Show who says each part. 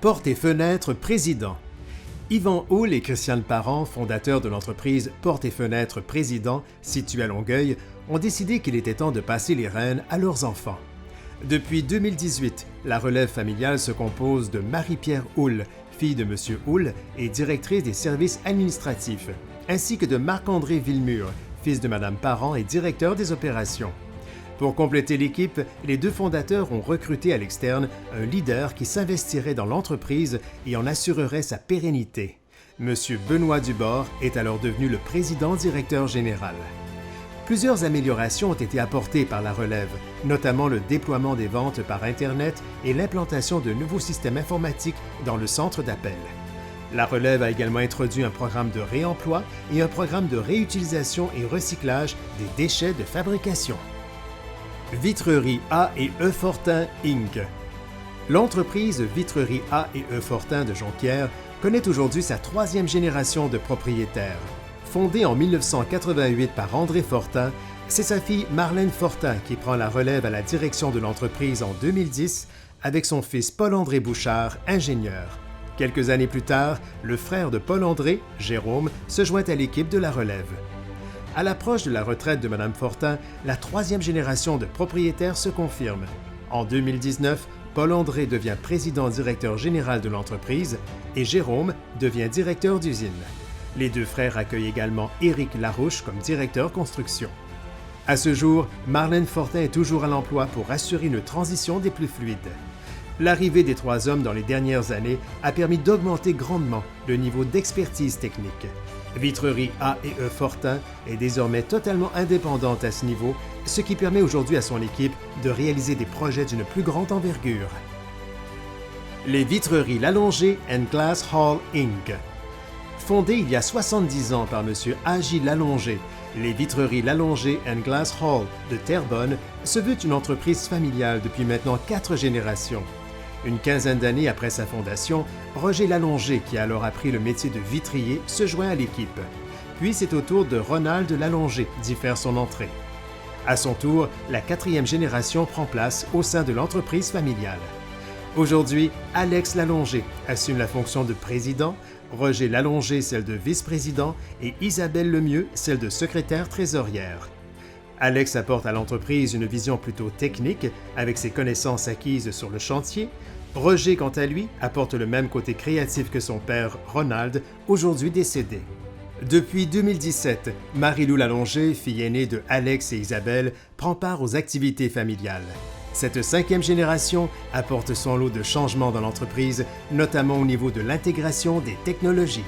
Speaker 1: Portes et Fenêtres Président. Yvan Houle et Christiane Parent, fondateurs de l'entreprise Portes et Fenêtres Président, située à Longueuil, ont décidé qu'il était temps de passer les rênes à leurs enfants. Depuis 2018, la relève familiale se compose de Marie-Pierre Houle, fille de M. Houle et directrice des services administratifs, ainsi que de Marc-André Villemur, fils de Mme Parent et directeur des opérations. Pour compléter l'équipe, les deux fondateurs ont recruté à l'externe un leader qui s'investirait dans l'entreprise et en assurerait sa pérennité. M. Benoît Dubord est alors devenu le président-directeur général. Plusieurs améliorations ont été apportées par la relève, notamment le déploiement des ventes par Internet et l'implantation de nouveaux systèmes informatiques dans le centre d'appel. La relève a également introduit un programme de réemploi et un programme de réutilisation et recyclage des déchets de fabrication. Vitrerie A et E Fortin Inc. L'entreprise Vitrerie A et E Fortin de Jonquière connaît aujourd'hui sa troisième génération de propriétaires. Fondée en 1988 par André Fortin, c'est sa fille Marlène Fortin qui prend la relève à la direction de l'entreprise en 2010 avec son fils Paul-André Bouchard, ingénieur. Quelques années plus tard, le frère de Paul-André, Jérôme, se joint à l'équipe de la relève. À l'approche de la retraite de Mme Fortin, la troisième génération de propriétaires se confirme. En 2019, Paul-André devient président-directeur général de l'entreprise et Jérôme devient directeur d'usine. Les deux frères accueillent également Éric Larouche comme directeur construction. À ce jour, Marlène Fortin est toujours à l'emploi pour assurer une transition des plus fluides. L'arrivée des trois hommes dans les dernières années a permis d'augmenter grandement le niveau d'expertise technique. Vitrerie A et E Fortin est désormais totalement indépendante à ce niveau, ce qui permet aujourd'hui à son équipe de réaliser des projets d'une plus grande envergure. Les Vitreries Lalongé & Glass Hall Inc. Fondée il y a 70 ans par M. A.J. Lalongé, les Vitreries Lalongé & Glass Hall de Terrebonne se veut une entreprise familiale depuis maintenant 4 générations. Une quinzaine d'années après sa fondation, Roger Lalongé, qui a alors appris le métier de vitrier, se joint à l'équipe. Puis c'est au tour de Ronald Lalongé d'y faire son entrée. À son tour, la 4e génération prend place au sein de l'entreprise familiale. Aujourd'hui, Alex Lalongé assume la fonction de président, Roger Lalongé celle de vice-président et Isabelle Lemieux celle de secrétaire trésorière. Alex apporte à l'entreprise une vision plutôt technique avec ses connaissances acquises sur le chantier. Roger, quant à lui, apporte le même côté créatif que son père, Ronald, aujourd'hui décédé. Depuis 2017, Marie-Lou Lalongé, fille aînée de Alex et Isabelle, prend part aux activités familiales. Cette 5e génération apporte son lot de changements dans l'entreprise, notamment au niveau de l'intégration des technologies.